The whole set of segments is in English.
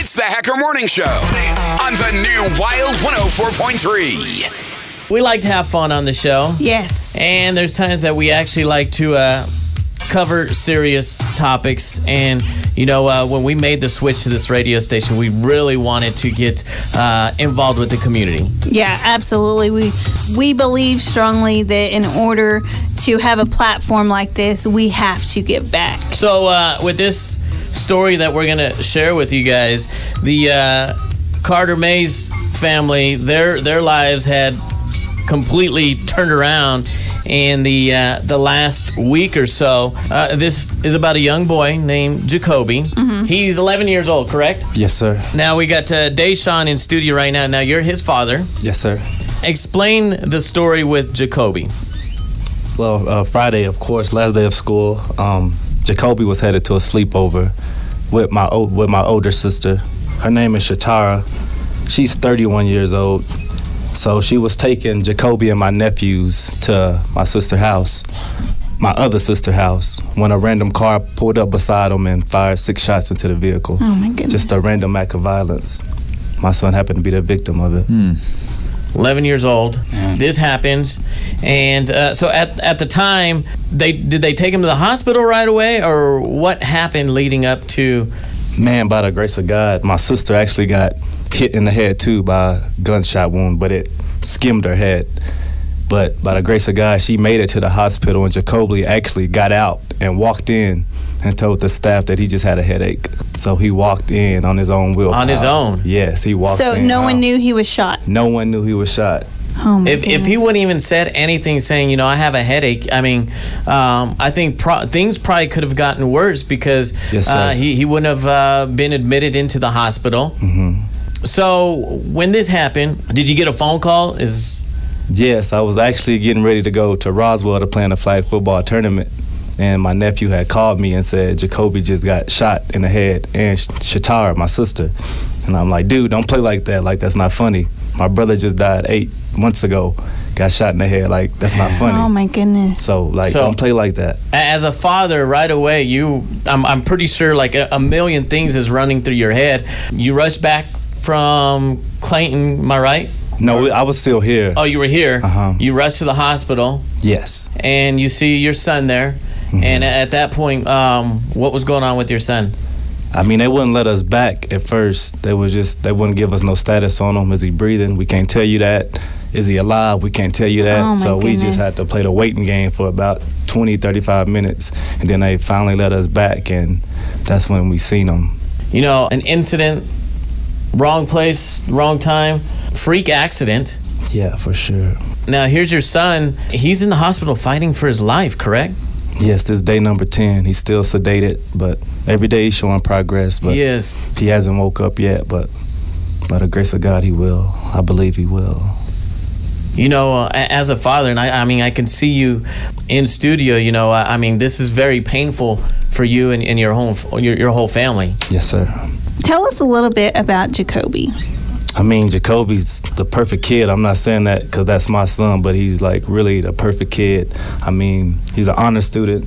It's the Hacker Morning Show on the new Wild 104.3. We like to have fun on the show. Yes. And there's times that we actually like to cover serious topics. And, when we made the switch to this radio station, we really wanted to get involved with the community. Yeah, absolutely. We believe strongly that in order to have a platform like this, we have to give back. So with this story that we're going to share with you guys, the Carter Mays family, their lives had completely turned around in the last week or so. This is about a young boy named Jakobi. Mm-hmm. He's 11 years old, correct? Yes, sir. Now we got Deshaun in studio right now. Now you're his father. Yes, sir. Explain the story with Jakobi. Well, Friday, of course, last day of school, Jakobi was headed to a sleepover with my older sister. Her name is Shatara. She's 31 years old. So she was taking Jakobi and my nephews to my sister's house, my other sister's house, when a random car pulled up beside them and fired 6 shots into the vehicle. Oh, my goodness. Just a random act of violence. My son happened to be the victim of it. 11 years old. Yeah. This happens. And so at the time, did they take him to the hospital right away? Or what happened leading up to... Man, by the grace of God, my sister actually got hit in the head too by a gunshot wound, but it skimmed her head. But by the grace of God, she made it to the hospital, and Jakobi actually got out and walked in and told the staff that he just had a headache. So he walked in on his own will. On his own? Yes, he walked in. So no one knew he was shot? No one knew he was shot. Oh my if he wouldn't even said anything saying, I have a headache, I think things probably could have gotten worse because yes, he wouldn't have been admitted into the hospital. Mm-hmm. So when this happened, did you get a phone call? Yes, I was actually getting ready to go to Roswell to play in a flag football tournament. And my nephew had called me and said Jakobi just got shot in the head, and Shatara, my sister. And I'm like, dude, don't play like that. Like, that's not funny. My brother just died 8 months ago, got shot in the head. Like, that's not funny. Oh, my goodness. So don't play like that. As a father, right away, I'm pretty sure like a million things is running through your head. You rush back from Clayton, am I right? No, I was still here. Oh, you were here. Uh-huh. You rushed to the hospital. Yes. And you see your son there. Mm-hmm. And at that point, what was going on with your son? They wouldn't let us back at first. They wouldn't give us no status on him. Is he breathing? We can't tell you that. Is he alive? We can't tell you that. Oh, so goodness. We just had to play the waiting game for about 20, 35 minutes. And then they finally let us back, and that's when we seen him. An incident, wrong place, wrong time, freak accident. Yeah, for sure. Now, here's your son. He's in the hospital fighting for his life, correct? Yes, this is day number 10. He's still sedated, but every day he's showing progress. But he is. He hasn't woke up yet, but by the grace of God, he will. I believe he will. As a father, and I can see you in studio, this is very painful for you and your whole family. Yes, sir. Tell us a little bit about Jakobi. Jakobi's the perfect kid. I'm not saying that because that's my son, but he's like really the perfect kid. He's an honor student.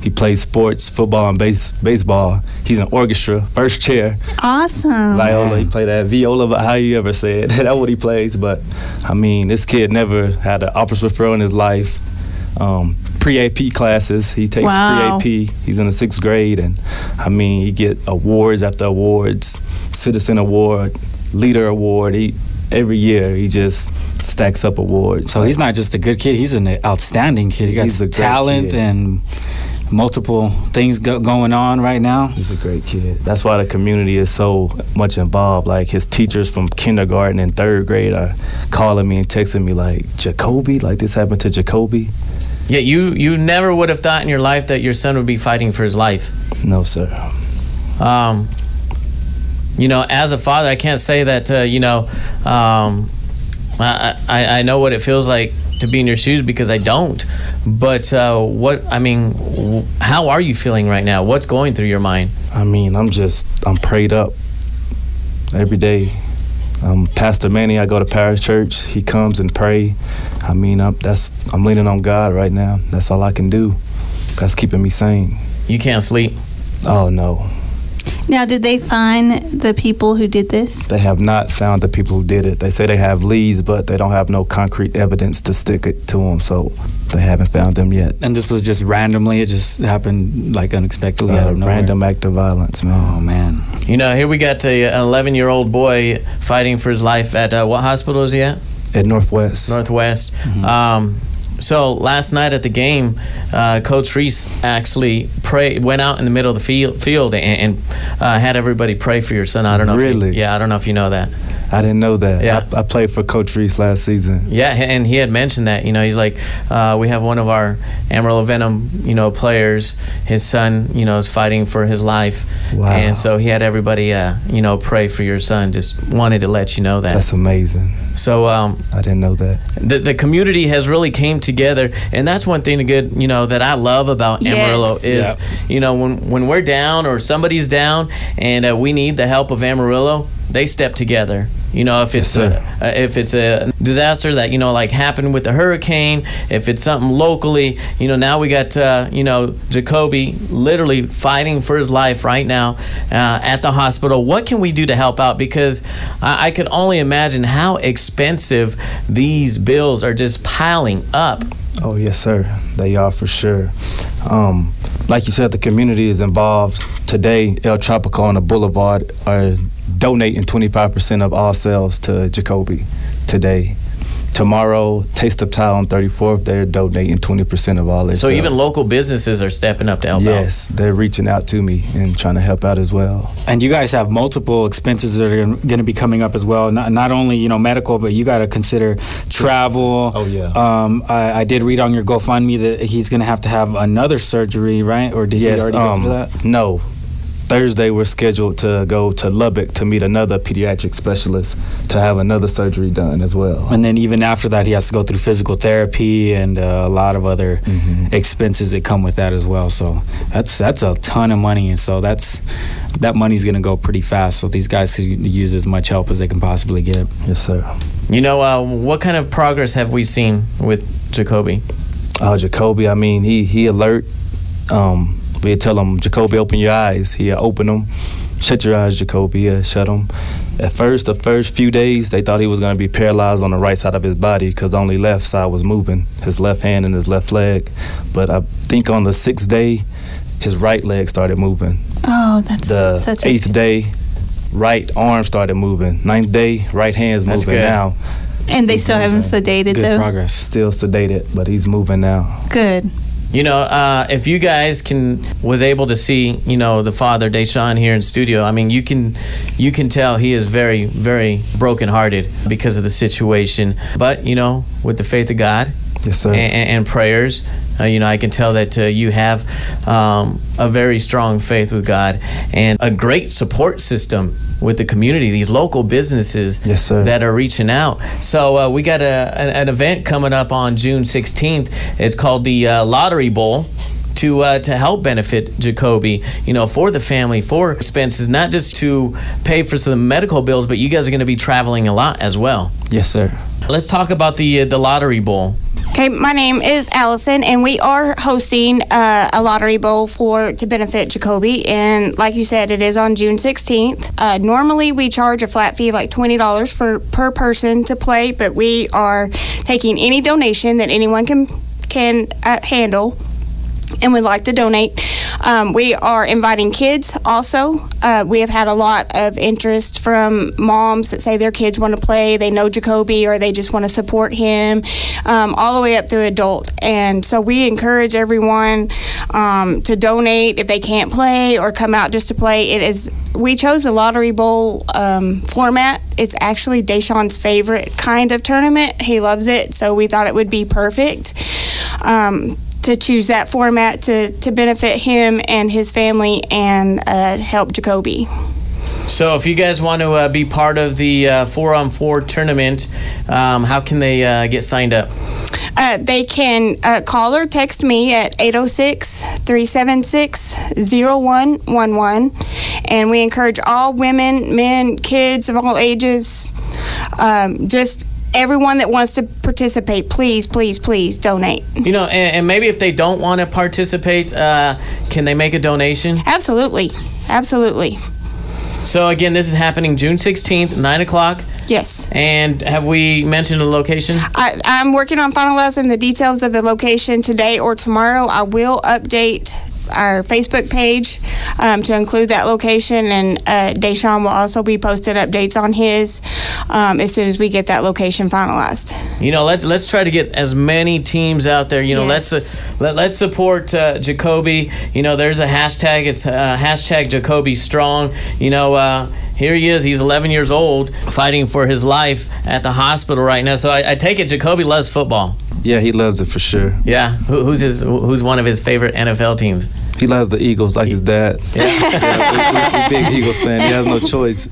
He plays sports, football, and baseball. He's in orchestra, first chair. Awesome. Viola, he played that viola, but how you ever said that's what he plays. But this kid never had an office referral in his life. Pre-AP classes, he takes pre-AP. He's in the 6th grade, and he get awards after awards, Citizen Award, Leader Award. Every year he just stacks up awards. So he's not just a good kid, he's an outstanding kid. He got talent and multiple things going on right now. He's a great kid. That's why the community is so much involved. Like his teachers from kindergarten and 3rd grade are calling me and texting me like, Jakobi, like this happened to Jakobi. Yeah, you never would have thought in your life that your son would be fighting for his life. No, sir. As a father, I can't say that, I know what it feels like to be in your shoes because I don't. But how are you feeling right now? What's going through your mind? I'm prayed up every day. Pastor Manny, I go to parish church. He comes and pray. I'm leaning on God right now. That's all I can do. That's keeping me sane. You can't sleep? Oh, no. Now, did they find the people who did this? They have not found the people who did it. They say they have leads, but they don't have no concrete evidence to stick it to them, so they haven't found them yet. And this was just randomly? It just happened like unexpectedly out of nowhere? Random act of violence, man. Oh, man. You know, here we got an 11-year-old boy fighting for his life at what hospital is he at? At Northwest. Northwest. So last night at the game, Coach Reese actually went out in the middle of the field and had everybody pray for your son. I don't know. Really? I don't know if you know that. I didn't know that. Yeah. I played for Coach Reese last season. Yeah, and he had mentioned that. You know, he's like, we have one of our Amarillo Venom, players. His son, is fighting for his life. Wow. And so he had everybody, pray for your son. Just wanted to let you know that. That's amazing. So I didn't know that. The community has really came together, and that's one thing that I love about Amarillo is, when we're down or somebody's down and we need the help of Amarillo, they step together. If it's if it's a disaster that like happened with the hurricane, if it's something locally, now we got Jakobi literally fighting for his life right now at the hospital. What can we do to help out? Because I could only imagine how expensive these bills are just piling up. Oh yes, sir. They are for sure. Like you said, the community is involved. Today, El Tropico on the Boulevard are donating 25% of all sales to Jakobi today. Tomorrow, Taste of Tile on 34th, they're donating 20% of all their sales. So even local businesses are stepping up to help out? Yes, they're reaching out to me and trying to help out as well. And you guys have multiple expenses that are going to be coming up as well. Not only, medical, but you got to consider travel. Oh, yeah. I did read on your GoFundMe that he's going to have another surgery, right? Or did he already go through that? No. Thursday, we're scheduled to go to Lubbock to meet another pediatric specialist to have another surgery done as well. And then even after that, he has to go through physical therapy and a lot of other expenses that come with that as well. So that's a ton of money, and so that money's going to go pretty fast. So these guys can use as much help as they can possibly get. Yes, sir. What kind of progress have we seen with Jakobi? Jakobi, I mean, he alert. We'd tell him, Jakobi, open your eyes. He'd open them. Shut your eyes, Jakobi. He'd shut them. At first, the first few days, they thought he was going to be paralyzed on the right side of his body because only left side was moving, his left hand and his left leg. But I think on the 6th day, his right leg started moving. Oh, that's such a... The 8th day, right arm started moving. 9th day, right hand's moving good. now. And they still have him sedated, Good though? progress. Still sedated, but he's moving now. Good. If you guys was able to see, the father, Deshaun, here in studio, I mean, you can tell he is very, very brokenhearted because of the situation. But, with the faith of God, yes, sir, and prayers, I can tell that you have a very strong faith with God and a great support system with the community, these local businesses, yes, sir, that are reaching out. So we got an event coming up on June 16th. It's called the Lottery Bowl to help benefit Jakobi, for the family, for expenses, not just to pay for some medical bills, but you guys are going to be traveling a lot as well. Yes, sir. Let's talk about the Lottery Bowl. Okay, my name is Allison, and we are hosting a lottery bowl to benefit Jakobi. And like you said, it is on June 16th. Normally, we charge a flat fee of like $20 per person to play, but we are taking any donation that anyone can handle and would like to donate. We are inviting kids also. We have had a lot of interest from moms that say their kids want to play, they know Jakobi, or they just want to support him, all the way up through adult. And so we encourage everyone to donate if they can't play or come out just to play. We chose the Lottery Bowl format. It's actually Deshaun's favorite kind of tournament. He loves it, so we thought it would be perfect to choose that format to benefit him and his family and help Jakobi. So if you guys want to be part of the 4-on-4 tournament, how can they get signed up? They can call or text me at 806-376-0111. And we encourage all women, men, kids of all ages, just everyone that wants to participate, please donate. And maybe if they don't want to participate, can they make a donation? Absolutely. So again, this is happening June 16th, 9 o'clock. Yes. And have we mentioned a location? I'm working on finalizing the details of the location today or tomorrow. I will update our Facebook page to include that location, and Deshaun will also be posting updates on his as soon as we get that location finalized. You know, let's try to get as many teams out there. You know, Yes. let's support Jakobi. You know, there's a hashtag. It's hashtag Jakobi Strong. You know, here he is. He's 11 years old, fighting for his life at the hospital right now. So I take it Jakobi loves football. Yeah, he loves it for sure. Yeah. Who's one of his favorite NFL teams? He loves the Eagles like his dad. Yeah. He's a big Eagles fan. He has no choice.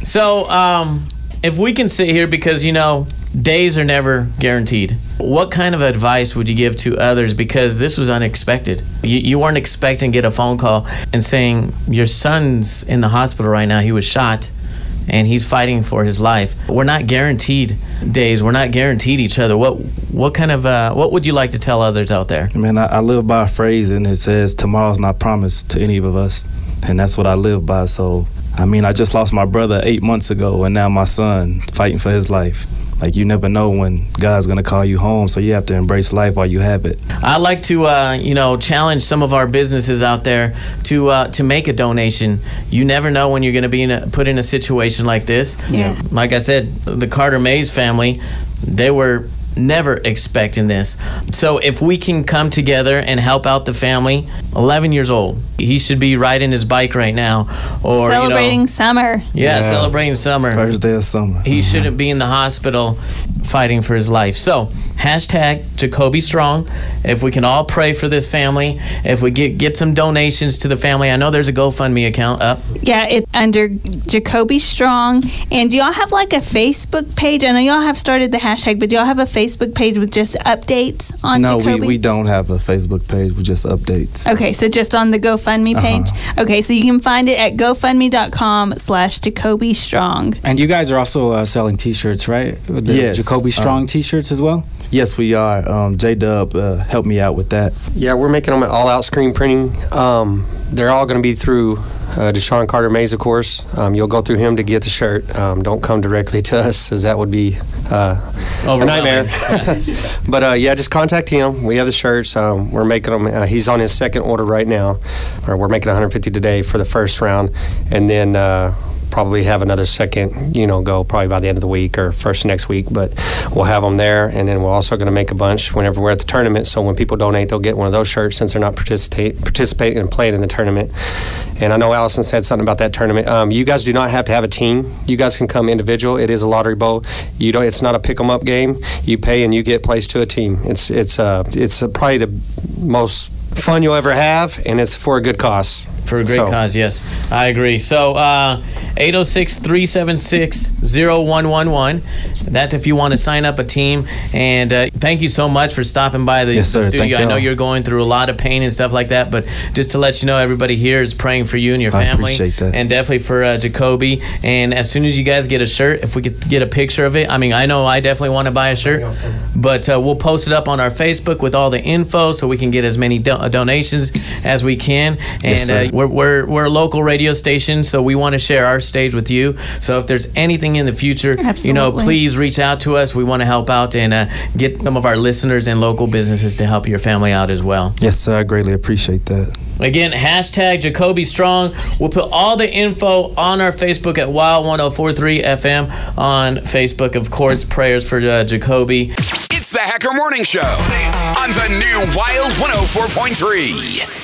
So, if we can sit here, because, you know, days are never guaranteed, what kind of advice would you give to others? Because this was unexpected. You weren't expecting to get a phone call and saying, your son's in the hospital right now. He was shot, and he's fighting for his life. We're not guaranteed days. We're not guaranteed each other. What kind of what would you like to tell others out there? Man, I live by a phrase, and it says, tomorrow's not promised to any of us. And that's what I live by. So, I mean, I just lost my brother 8 months ago, and now my son fighting for his life. Like, you never know when God's going to call you home, so you have to embrace life while you have it. I'd like to, challenge some of our businesses out there to make a donation. You never know when you're going to be put in a situation like this. Yeah. Like I said, the Carter Mays family, they were never expecting this. So if we can come together and help out the family, 11 years old, he should be riding his bike right now, or Celebrating summer. Yeah, celebrating summer. First day of summer. He shouldn't be in the hospital fighting for his life. So, hashtag Jakobi Strong. If we can all pray for this family, if we get some donations to the family. I know there's a GoFundMe account up. Yeah, it's under Jakobi Strong. And do y'all have like a Facebook page? I know y'all have started the hashtag, but do y'all have a Facebook page with just updates on Jakobi? No, we don't have a Facebook page with just updates. Okay, so just on the GoFundMe page? Okay, so you can find it at GoFundMe.com/Jakobi Strong. And you guys are also selling T-shirts, right? The Yes. Jakobi Strong T-shirts as well? Yes, we are. J-Dub helped me out with that. Yeah, we're making them all-out screen printing. They're all going to be through Deshaun Carter Mays, of course. You'll go through him to get the shirt. Don't come directly to us, as that would be a nightmare. But just contact him. We have the shirts. We're making them. He's on his second order right now. We're making 150 today for the first round, and then probably have another second, go probably by the end of the week or first next week. But we'll have them there, and then we're also going to make a bunch whenever we're at the tournament. So when people donate, they'll get one of those shirts since they're not participating and playing in the tournament. And I know Allison said something about that tournament. You guys do not have to have a team. You guys can come individual. It is a lottery bowl. It's not a pick 'em up game. You pay and you get placed to a team. It's probably the most fun you'll ever have, and it's for a good cause. For a great cause, yes. I agree. So, 806-376-0111. That's if you want to sign up a team. And thank you so much for stopping by the studio. I know you're going through a lot of pain and stuff like that, but just to let you know, everybody here is praying for you and your family. I appreciate that. And definitely for Jakobi. And as soon as you guys get a shirt, if we could get a picture of it. I mean, I know I definitely want to buy a shirt, but we'll post it up on our Facebook with all the info so we can get as many donations as we can. And we're a local radio station, so we want to share our stage with you. So if there's anything in the future, please reach out to us. We want to help out and get some of our listeners and local businesses to help your family out as well. Yes, sir. I greatly appreciate that. Again, hashtag Jakobi Strong. We'll put all the info on our Facebook at Wild 1043 FM on Facebook. Of course, prayers for Jakobi. It's the Hacker Morning Show on the new Wild 104.3.